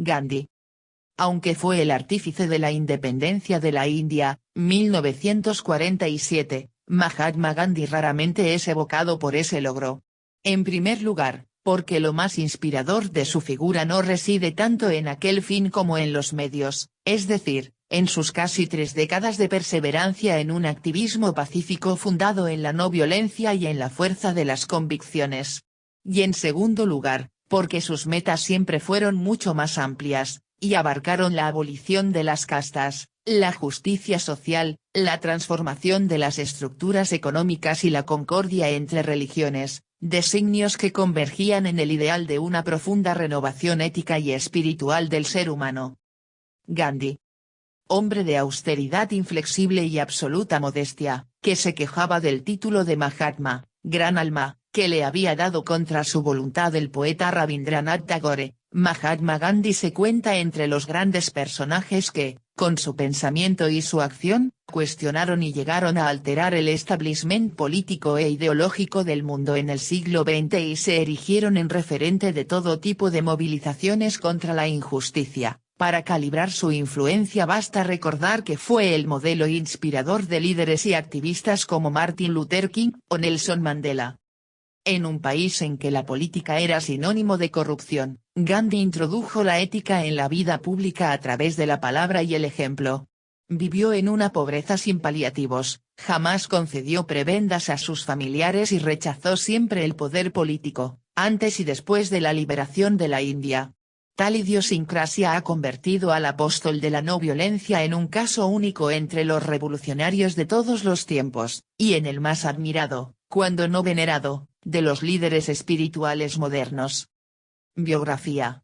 Gandhi. Aunque fue el artífice de la independencia de la India, 1947, Mahatma Gandhi raramente es evocado por ese logro. En primer lugar, porque lo más inspirador de su figura no reside tanto en aquel fin como en los medios, es decir, en sus casi 3 décadas de perseverancia en un activismo pacífico fundado en la no violencia y en la fuerza de las convicciones. Y en segundo lugar, porque sus metas siempre fueron mucho más amplias, y abarcaron la abolición de las castas, la justicia social, la transformación de las estructuras económicas y la concordia entre religiones, designios que convergían en el ideal de una profunda renovación ética y espiritual del ser humano. Gandhi. Hombre de austeridad inflexible y absoluta modestia, que se quejaba del título de Mahatma, gran alma, que le había dado contra su voluntad el poeta Rabindranath Tagore. Mahatma Gandhi se cuenta entre los grandes personajes que, con su pensamiento y su acción, cuestionaron y llegaron a alterar el establishment político e ideológico del mundo en el siglo XX y se erigieron en referente de todo tipo de movilizaciones contra la injusticia. Para calibrar su influencia basta recordar que fue el modelo inspirador de líderes y activistas como Martin Luther King o Nelson Mandela. En un país en que la política era sinónimo de corrupción, Gandhi introdujo la ética en la vida pública a través de la palabra y el ejemplo. Vivió en una pobreza sin paliativos, jamás concedió prebendas a sus familiares y rechazó siempre el poder político, antes y después de la liberación de la India. Tal idiosincrasia ha convertido al apóstol de la no violencia en un caso único entre los revolucionarios de todos los tiempos, y en el más admirado, cuando no venerado, de los líderes espirituales modernos. Biografía.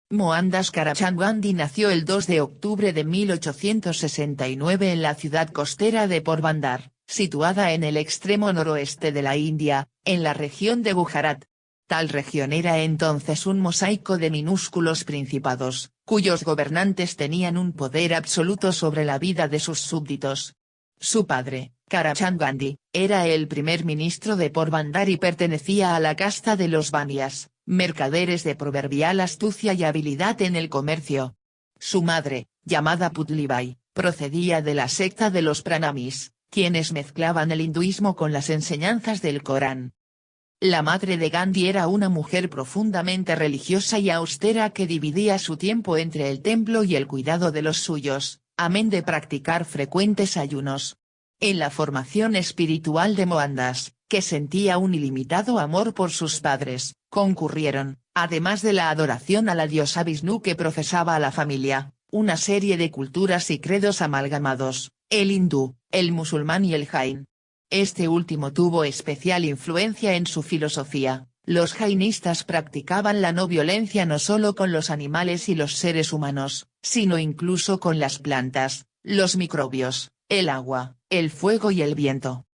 Mohandas Karamchand Gandhi nació el 2 de octubre de 1869 en la ciudad costera de Porbandar, situada en el extremo noroeste de la India, en la región de Gujarat. Tal región era entonces un mosaico de minúsculos principados, cuyos gobernantes tenían un poder absoluto sobre la vida de sus súbditos. Su padre, Karamchand Gandhi, era el primer ministro de Porbandar y pertenecía a la casta de los Banias, mercaderes de proverbial astucia y habilidad en el comercio. Su madre, llamada Putlibai, procedía de la secta de los Pranamis, quienes mezclaban el hinduismo con las enseñanzas del Corán. La madre de Gandhi era una mujer profundamente religiosa y austera que dividía su tiempo entre el templo y el cuidado de los suyos, amén de practicar frecuentes ayunos. En la formación espiritual de Mohandas, que sentía un ilimitado amor por sus padres, concurrieron, además de la adoración a la diosa Vishnu que profesaba a la familia, una serie de culturas y credos amalgamados, el hindú, el musulmán y el jain. Este último tuvo especial influencia en su filosofía. Los jainistas practicaban la no violencia no solo con los animales y los seres humanos, sino incluso con las plantas, los microbios, el agua, el fuego y el viento.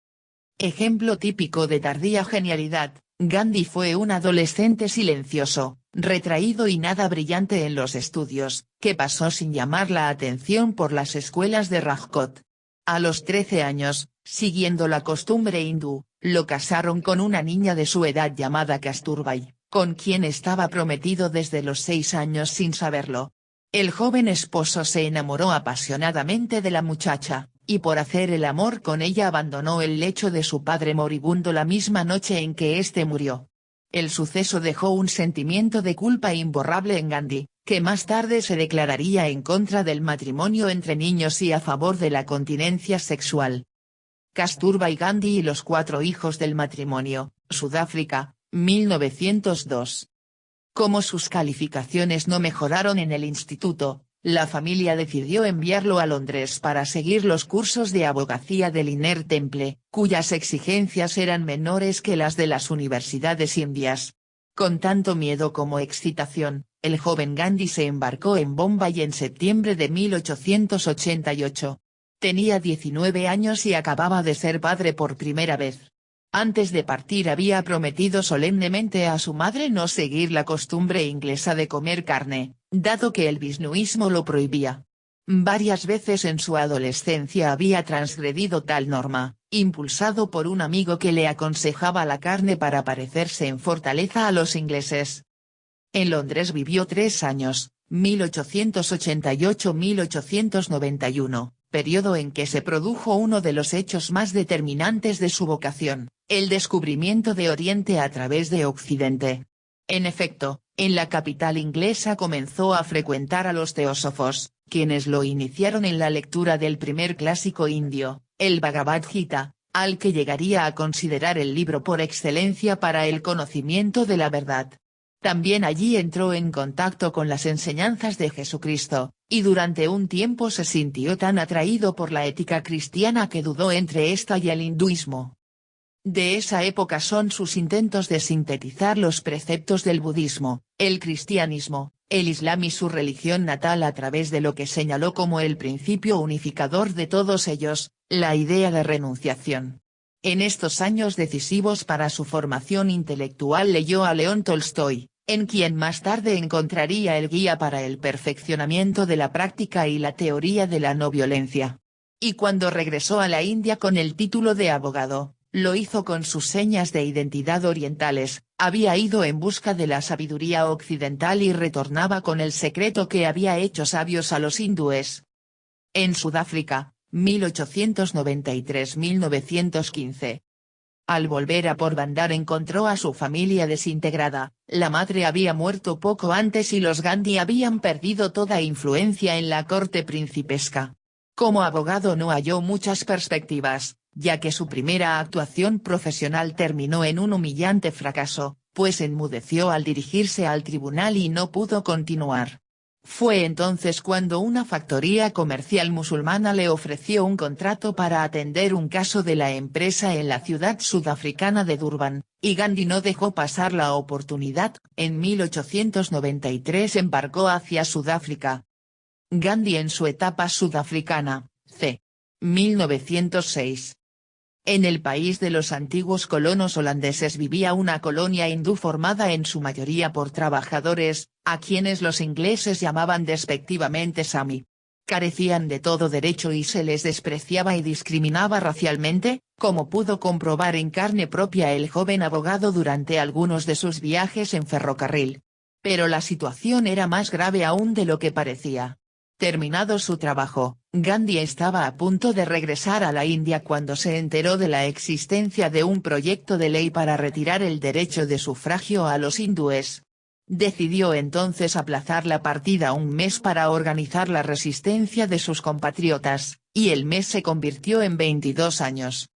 Ejemplo típico de tardía genialidad, Gandhi fue un adolescente silencioso, retraído y nada brillante en los estudios, que pasó sin llamar la atención por las escuelas de Rajkot. A los 13 años, siguiendo la costumbre hindú, lo casaron con una niña de su edad llamada Kasturbai, con quien estaba prometido desde los 6 años sin saberlo. El joven esposo se enamoró apasionadamente de la muchacha, y por hacer el amor con ella abandonó el lecho de su padre moribundo la misma noche en que éste murió. El suceso dejó un sentimiento de culpa imborrable en Gandhi, que más tarde se declararía en contra del matrimonio entre niños y a favor de la continencia sexual. Kasturba y Gandhi y los 4 hijos del matrimonio, Sudáfrica, 1902. Como sus calificaciones no mejoraron en el instituto, la familia decidió enviarlo a Londres para seguir los cursos de abogacía del Inner Temple, cuyas exigencias eran menores que las de las universidades indias. Con tanto miedo como excitación, el joven Gandhi se embarcó en Bombay en septiembre de 1888. Tenía 19 años y acababa de ser padre por primera vez. Antes de partir había prometido solemnemente a su madre no seguir la costumbre inglesa de comer carne, dado que el visnuismo lo prohibía. Varias veces en su adolescencia había transgredido tal norma, impulsado por un amigo que le aconsejaba la carne para parecerse en fortaleza a los ingleses. En Londres vivió 3 años, 1888-1891, periodo en que se produjo uno de los hechos más determinantes de su vocación, el descubrimiento de Oriente a través de Occidente. En efecto, en la capital inglesa comenzó a frecuentar a los teósofos, quienes lo iniciaron en la lectura del primer clásico indio, el Bhagavad Gita, al que llegaría a considerar el libro por excelencia para el conocimiento de la verdad. También allí entró en contacto con las enseñanzas de Jesucristo, y durante un tiempo se sintió tan atraído por la ética cristiana que dudó entre esta y el hinduismo. De esa época son sus intentos de sintetizar los preceptos del budismo, el cristianismo, el islam y su religión natal a través de lo que señaló como el principio unificador de todos ellos, la idea de renunciación. En estos años decisivos para su formación intelectual leyó a León Tolstoy, en quien más tarde encontraría el guía para el perfeccionamiento de la práctica y la teoría de la no violencia. Y cuando regresó a la India con el título de abogado, lo hizo con sus señas de identidad orientales, había ido en busca de la sabiduría occidental y retornaba con el secreto que había hecho sabios a los hindúes. En Sudáfrica, 1893-1915. Al volver a Porbandar encontró a su familia desintegrada, la madre había muerto poco antes y los Gandhi habían perdido toda influencia en la corte principesca. Como abogado no halló muchas perspectivas, ya que su primera actuación profesional terminó en un humillante fracaso, pues enmudeció al dirigirse al tribunal y no pudo continuar. Fue entonces cuando una factoría comercial musulmana le ofreció un contrato para atender un caso de la empresa en la ciudad sudafricana de Durban, y Gandhi no dejó pasar la oportunidad. En 1893 embarcó hacia Sudáfrica. Gandhi en su etapa sudafricana, c. 1906. En el país de los antiguos colonos holandeses vivía una colonia hindú formada en su mayoría por trabajadores, a quienes los ingleses llamaban despectivamente Sami. Carecían de todo derecho y se les despreciaba y discriminaba racialmente, como pudo comprobar en carne propia el joven abogado durante algunos de sus viajes en ferrocarril. Pero la situación era más grave aún de lo que parecía. Terminado su trabajo, Gandhi estaba a punto de regresar a la India cuando se enteró de la existencia de un proyecto de ley para retirar el derecho de sufragio a los hindúes. Decidió entonces aplazar la partida un mes para organizar la resistencia de sus compatriotas, y el mes se convirtió en 22 años.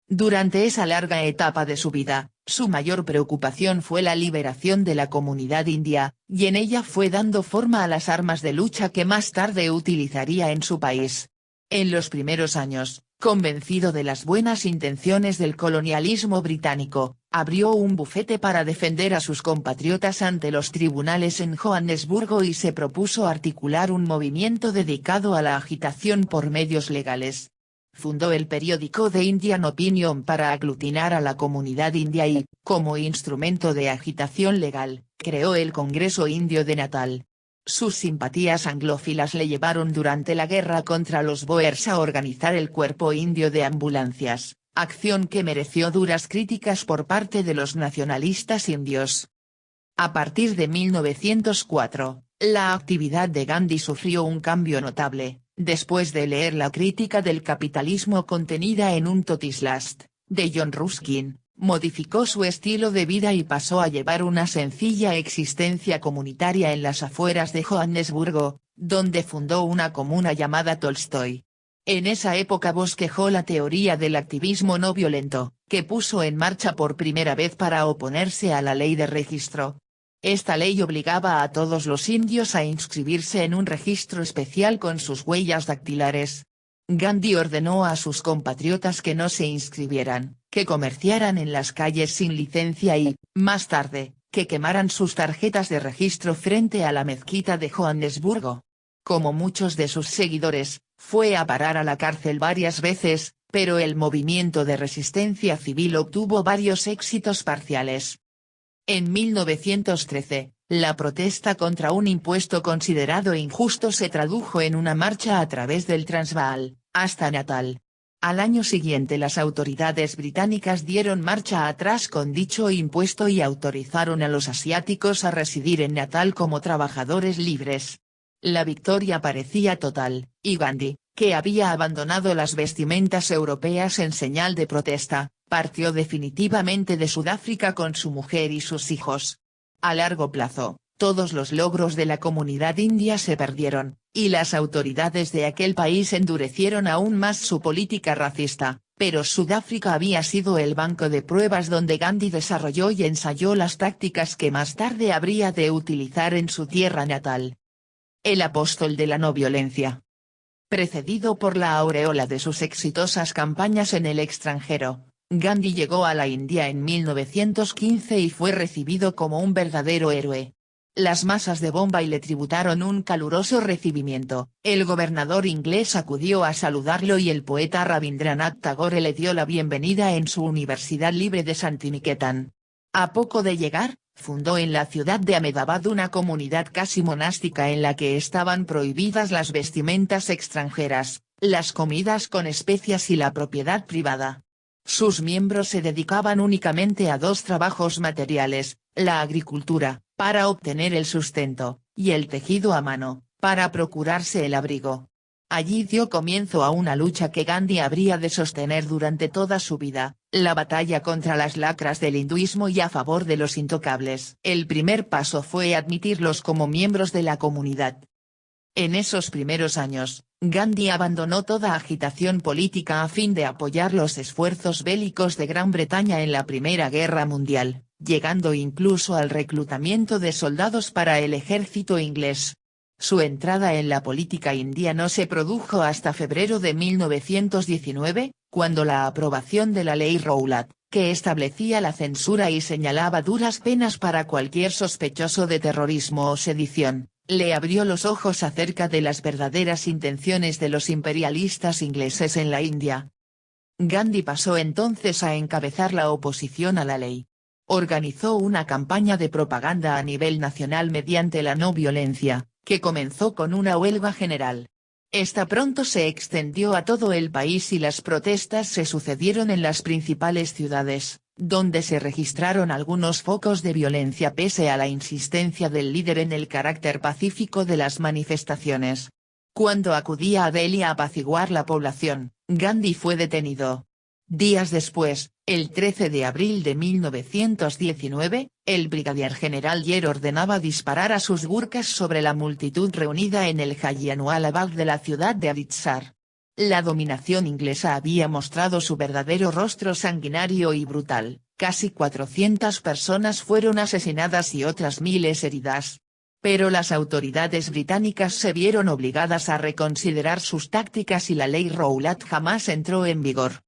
Durante esa larga etapa de su vida, su mayor preocupación fue la liberación de la comunidad india, y en ella fue dando forma a las armas de lucha que más tarde utilizaría en su país. En los primeros años, convencido de las buenas intenciones del colonialismo británico, abrió un bufete para defender a sus compatriotas ante los tribunales en Johannesburgo y se propuso articular un movimiento dedicado a la agitación por medios legales. Fundó el periódico The Indian Opinion para aglutinar a la comunidad india y, como instrumento de agitación legal, creó el Congreso Indio de Natal. Sus simpatías anglófilas le llevaron durante la guerra contra los Boers a organizar el Cuerpo Indio de Ambulancias, acción que mereció duras críticas por parte de los nacionalistas indios. A partir de 1904, la actividad de Gandhi sufrió un cambio notable. Después de leer la crítica del capitalismo contenida en Un Totis Last, de John Ruskin, modificó su estilo de vida y pasó a llevar una sencilla existencia comunitaria en las afueras de Johannesburgo, donde fundó una comuna llamada Tolstoy. En esa época bosquejó la teoría del activismo no violento, que puso en marcha por primera vez para oponerse a la ley de registro. Esta ley obligaba a todos los indios a inscribirse en un registro especial con sus huellas dactilares. Gandhi ordenó a sus compatriotas que no se inscribieran, que comerciaran en las calles sin licencia y, más tarde, que quemaran sus tarjetas de registro frente a la mezquita de Johannesburgo. Como muchos de sus seguidores, fue a parar a la cárcel varias veces, pero el movimiento de resistencia civil obtuvo varios éxitos parciales. En 1913, la protesta contra un impuesto considerado injusto se tradujo en una marcha a través del Transvaal, hasta Natal. Al año siguiente las autoridades británicas dieron marcha atrás con dicho impuesto y autorizaron a los asiáticos a residir en Natal como trabajadores libres. La victoria parecía total, y Gandhi, que había abandonado las vestimentas europeas en señal de protesta, partió definitivamente de Sudáfrica con su mujer y sus hijos. A largo plazo, todos los logros de la comunidad india se perdieron, y las autoridades de aquel país endurecieron aún más su política racista, pero Sudáfrica había sido el banco de pruebas donde Gandhi desarrolló y ensayó las tácticas que más tarde habría de utilizar en su tierra natal. El apóstol de la no violencia. Precedido por la aureola de sus exitosas campañas en el extranjero, Gandhi llegó a la India en 1915 y fue recibido como un verdadero héroe. Las masas de Bombay le tributaron un caluroso recibimiento, el gobernador inglés acudió a saludarlo y el poeta Rabindranath Tagore le dio la bienvenida en su Universidad Libre de Santiniketan. A poco de llegar, fundó en la ciudad de Ahmedabad una comunidad casi monástica en la que estaban prohibidas las vestimentas extranjeras, las comidas con especias y la propiedad privada. Sus miembros se dedicaban únicamente a dos trabajos materiales, la agricultura, para obtener el sustento, y el tejido a mano, para procurarse el abrigo. Allí dio comienzo a una lucha que Gandhi habría de sostener durante toda su vida, la batalla contra las lacras del hinduismo y a favor de los intocables. El primer paso fue admitirlos como miembros de la comunidad. En esos primeros años, Gandhi abandonó toda agitación política a fin de apoyar los esfuerzos bélicos de Gran Bretaña en la Primera Guerra Mundial, llegando incluso al reclutamiento de soldados para el ejército inglés. Su entrada en la política india no se produjo hasta febrero de 1919, cuando la aprobación de la ley Rowlatt, que establecía la censura y señalaba duras penas para cualquier sospechoso de terrorismo o sedición, le abrió los ojos acerca de las verdaderas intenciones de los imperialistas ingleses en la India. Gandhi pasó entonces a encabezar la oposición a la ley. Organizó una campaña de propaganda a nivel nacional mediante la no violencia, que comenzó con una huelga general. Esta pronto se extendió a todo el país y las protestas se sucedieron en las principales ciudades, donde se registraron algunos focos de violencia pese a la insistencia del líder en el carácter pacífico de las manifestaciones. Cuando acudía a Delhi a apaciguar la población, Gandhi fue detenido. Días después, el 13 de abril de 1919, el brigadier general Yer ordenaba disparar a sus gurkhas sobre la multitud reunida en el Jallianwala Bagh de la ciudad de Amritsar. La dominación inglesa había mostrado su verdadero rostro sanguinario y brutal, casi 400 personas fueron asesinadas y otras miles heridas. Pero las autoridades británicas se vieron obligadas a reconsiderar sus tácticas y la ley Rowlatt jamás entró en vigor.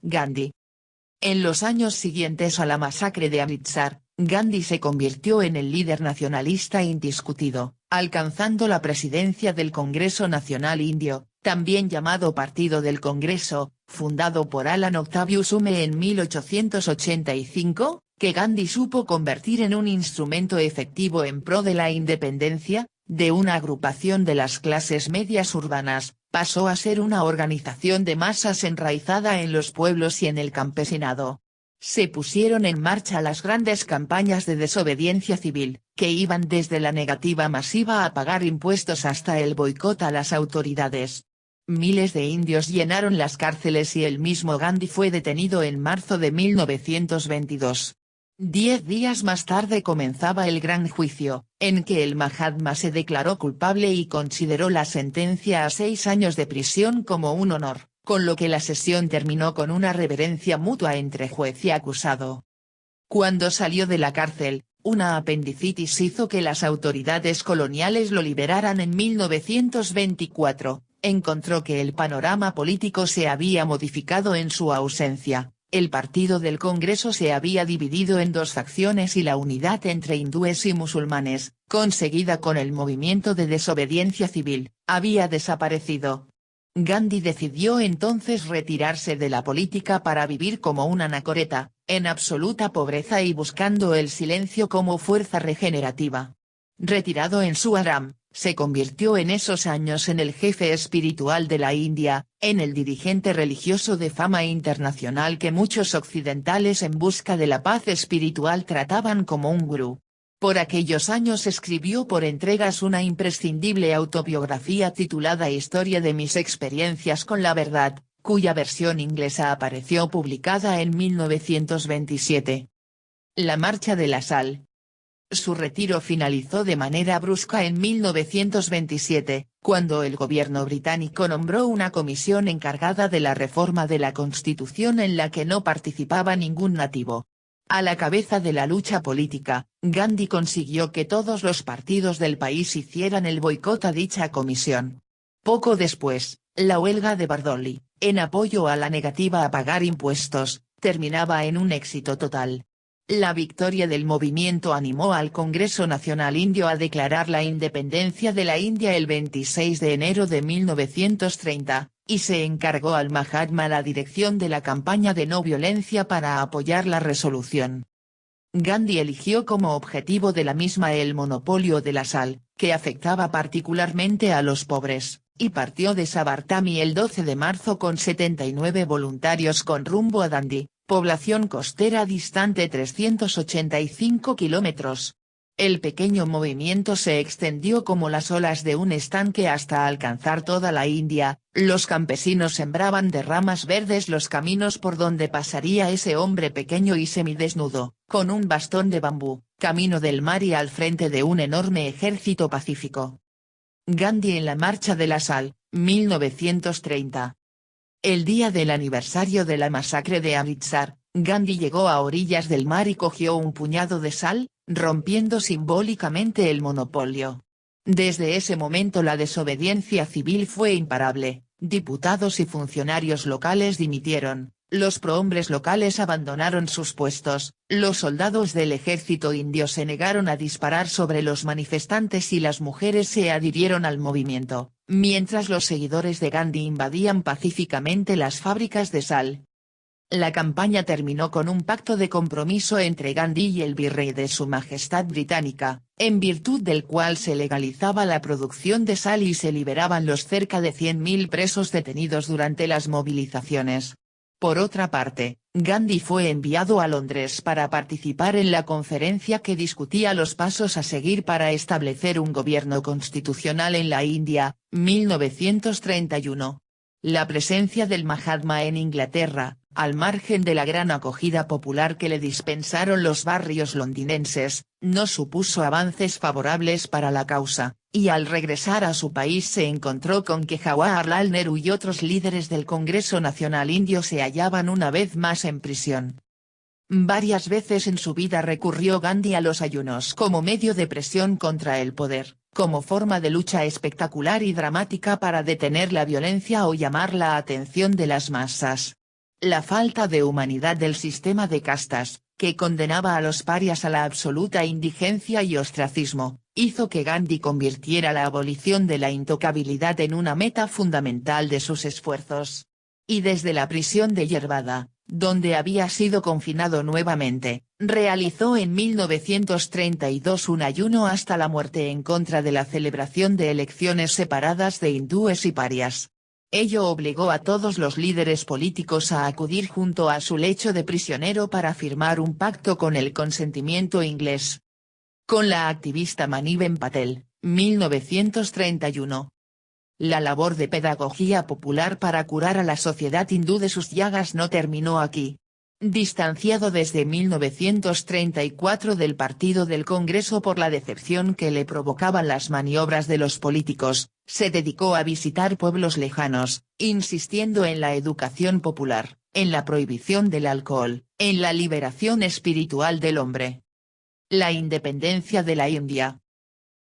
Gandhi. En los años siguientes a la masacre de Amritsar, Gandhi se convirtió en el líder nacionalista indiscutido, alcanzando la presidencia del Congreso Nacional Indio, también llamado Partido del Congreso, fundado por Alan Octavius Hume en 1885, que Gandhi supo convertir en un instrumento efectivo en pro de la independencia, de una agrupación de las clases medias urbanas, pasó a ser una organización de masas enraizada en los pueblos y en el campesinado. Se pusieron en marcha las grandes campañas de desobediencia civil, que iban desde la negativa masiva a pagar impuestos hasta el boicot a las autoridades. Miles de indios llenaron las cárceles y el mismo Gandhi fue detenido en marzo de 1922. 10 días más tarde comenzaba el gran juicio, en que el Mahatma se declaró culpable y consideró la sentencia a 6 años de prisión como un honor, con lo que la sesión terminó con una reverencia mutua entre juez y acusado. Cuando salió de la cárcel, una apendicitis hizo que las autoridades coloniales lo liberaran en 1924, encontró que el panorama político se había modificado en su ausencia. El partido del Congreso se había dividido en dos facciones y la unidad entre hindúes y musulmanes, conseguida con el movimiento de desobediencia civil, había desaparecido. Gandhi decidió entonces retirarse de la política para vivir como un anacoreta, en absoluta pobreza y buscando el silencio como fuerza regenerativa. Retirado en su Aram, se convirtió en esos años en el jefe espiritual de la India, en el dirigente religioso de fama internacional que muchos occidentales en busca de la paz espiritual trataban como un gurú. Por aquellos años escribió por entregas una imprescindible autobiografía titulada Historia de mis experiencias con la verdad, cuya versión inglesa apareció publicada en 1927. La Marcha de la Sal. Su retiro finalizó de manera brusca en 1927, cuando el gobierno británico nombró una comisión encargada de la reforma de la Constitución en la que no participaba ningún nativo. A la cabeza de la lucha política, Gandhi consiguió que todos los partidos del país hicieran el boicot a dicha comisión. Poco después, la huelga de Bardoli, en apoyo a la negativa a pagar impuestos, terminaba en un éxito total. La victoria del movimiento animó al Congreso Nacional Indio a declarar la independencia de la India el 26 de enero de 1930, y se encargó al Mahatma la dirección de la campaña de no violencia para apoyar la resolución. Gandhi eligió como objetivo de la misma el monopolio de la sal, que afectaba particularmente a los pobres, y partió de Sabartami el 12 de marzo con 79 voluntarios con rumbo a Dandi, población costera distante 385 kilómetros. El pequeño movimiento se extendió como las olas de un estanque hasta alcanzar toda la India. Los campesinos sembraban de ramas verdes los caminos por donde pasaría ese hombre pequeño y semidesnudo, con un bastón de bambú, camino del mar y al frente de un enorme ejército pacífico. Gandhi en la Marcha de la Sal, 1930. El día del aniversario de la masacre de Amritsar, Gandhi llegó a orillas del mar y cogió un puñado de sal, rompiendo simbólicamente el monopolio. Desde ese momento la desobediencia civil fue imparable, diputados y funcionarios locales dimitieron, los prohombres locales abandonaron sus puestos, los soldados del ejército indio se negaron a disparar sobre los manifestantes y las mujeres se adhirieron al movimiento, mientras los seguidores de Gandhi invadían pacíficamente las fábricas de sal. La campaña terminó con un pacto de compromiso entre Gandhi y el virrey de Su Majestad Británica, en virtud del cual se legalizaba la producción de sal y se liberaban los cerca de 100.000 presos detenidos durante las movilizaciones. Por otra parte, Gandhi fue enviado a Londres para participar en la conferencia que discutía los pasos a seguir para establecer un gobierno constitucional en la India, 1931. La presencia del Mahatma en Inglaterra, al margen de la gran acogida popular que le dispensaron los barrios londinenses, no supuso avances favorables para la causa, y al regresar a su país se encontró con que Jawaharlal Nehru y otros líderes del Congreso Nacional Indio se hallaban una vez más en prisión. Varias veces en su vida recurrió Gandhi a los ayunos como medio de presión contra el poder, como forma de lucha espectacular y dramática para detener la violencia o llamar la atención de las masas. La falta de humanidad del sistema de castas, que condenaba a los parias a la absoluta indigencia y ostracismo, hizo que Gandhi convirtiera la abolición de la intocabilidad en una meta fundamental de sus esfuerzos. Y desde la prisión de Yerbada, donde había sido confinado nuevamente, realizó en 1932 un ayuno hasta la muerte en contra de la celebración de elecciones separadas de hindúes y parias. Ello obligó a todos los líderes políticos a acudir junto a su lecho de prisionero para firmar un pacto con el consentimiento inglés. Con la activista Maniben Patel, 1931. La labor de pedagogía popular para curar a la sociedad hindú de sus llagas no terminó aquí. Distanciado desde 1934 del partido del Congreso por la decepción que le provocaban las maniobras de los políticos, se dedicó a visitar pueblos lejanos, insistiendo en la educación popular, en la prohibición del alcohol, en la liberación espiritual del hombre. La independencia de la India.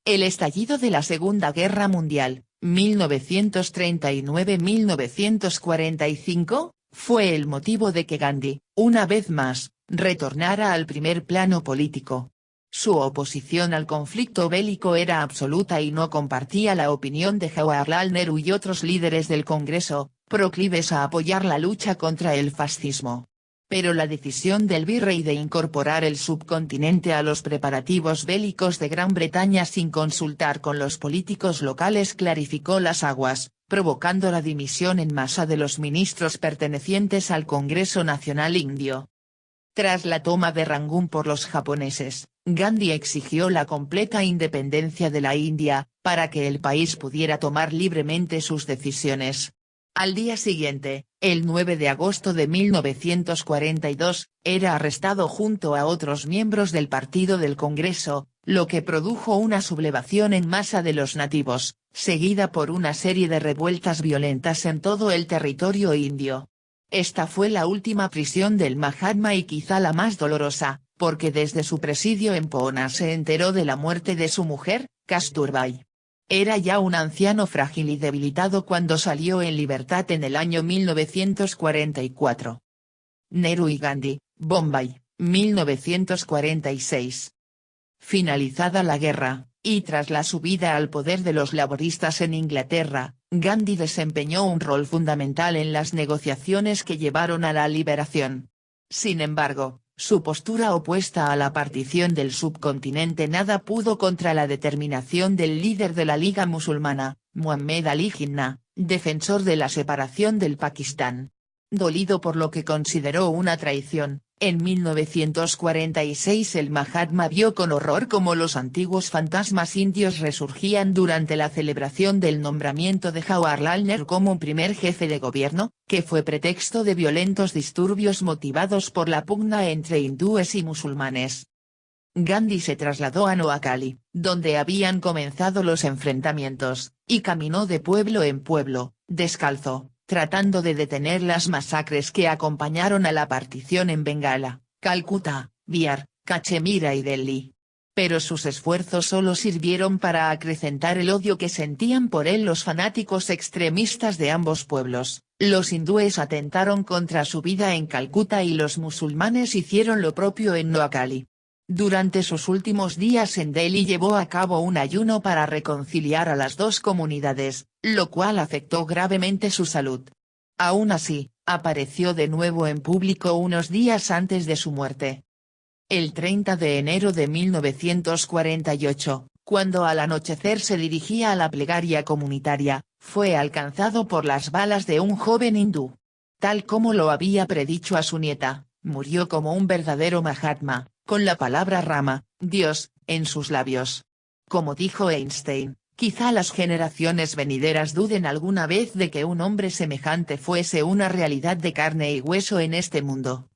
El estallido de la Segunda Guerra Mundial, 1939-1945, fue el motivo de que Gandhi, una vez más, retornara al primer plano político. Su oposición al conflicto bélico era absoluta y no compartía la opinión de Jawaharlal Nehru y otros líderes del Congreso, proclives a apoyar la lucha contra el fascismo. Pero la decisión del virrey de incorporar el subcontinente a los preparativos bélicos de Gran Bretaña sin consultar con los políticos locales clarificó las aguas, provocando la dimisión en masa de los ministros pertenecientes al Congreso Nacional Indio. Tras la toma de Rangún por los japoneses, Gandhi exigió la completa independencia de la India, para que el país pudiera tomar libremente sus decisiones. Al día siguiente, el 9 de agosto de 1942, era arrestado junto a otros miembros del Partido del Congreso, lo que produjo una sublevación en masa de los nativos, seguida por una serie de revueltas violentas en todo el territorio indio. Esta fue la última prisión del Mahatma y quizá la más dolorosa, porque desde su presidio en Poona se enteró de la muerte de su mujer, Kasturbai. Era ya un anciano frágil y debilitado cuando salió en libertad en el año 1944. Nehru y Gandhi, Bombay, 1946. Finalizada la guerra, y tras la subida al poder de los laboristas en Inglaterra, Gandhi desempeñó un rol fundamental en las negociaciones que llevaron a la liberación. Sin embargo, su postura opuesta a la partición del subcontinente nada pudo contra la determinación del líder de la Liga Musulmana, Muhammad Ali Jinnah, defensor de la separación del Pakistán. Dolido por lo que consideró una traición, en 1946 el Mahatma vio con horror cómo los antiguos fantasmas indios resurgían durante la celebración del nombramiento de Jawaharlal Nehru como primer jefe de gobierno, que fue pretexto de violentos disturbios motivados por la pugna entre hindúes y musulmanes. Gandhi se trasladó a Noakhali, donde habían comenzado los enfrentamientos, y caminó de pueblo en pueblo, descalzo, tratando de detener las masacres que acompañaron a la partición en Bengala, Calcuta, Bihar, Cachemira y Delhi. Pero sus esfuerzos solo sirvieron para acrecentar el odio que sentían por él los fanáticos extremistas de ambos pueblos. Los hindúes atentaron contra su vida en Calcuta y los musulmanes hicieron lo propio en Noakhali. Durante sus últimos días en Delhi llevó a cabo un ayuno para reconciliar a las dos comunidades, lo cual afectó gravemente su salud. Aún así, apareció de nuevo en público unos días antes de su muerte. El 30 de enero de 1948, cuando al anochecer se dirigía a la plegaria comunitaria, fue alcanzado por las balas de un joven hindú. Tal como lo había predicho a su nieta, murió como un verdadero Mahatma, con la palabra Rama, Dios, en sus labios. Como dijo Einstein, quizá las generaciones venideras duden alguna vez de que un hombre semejante fuese una realidad de carne y hueso en este mundo.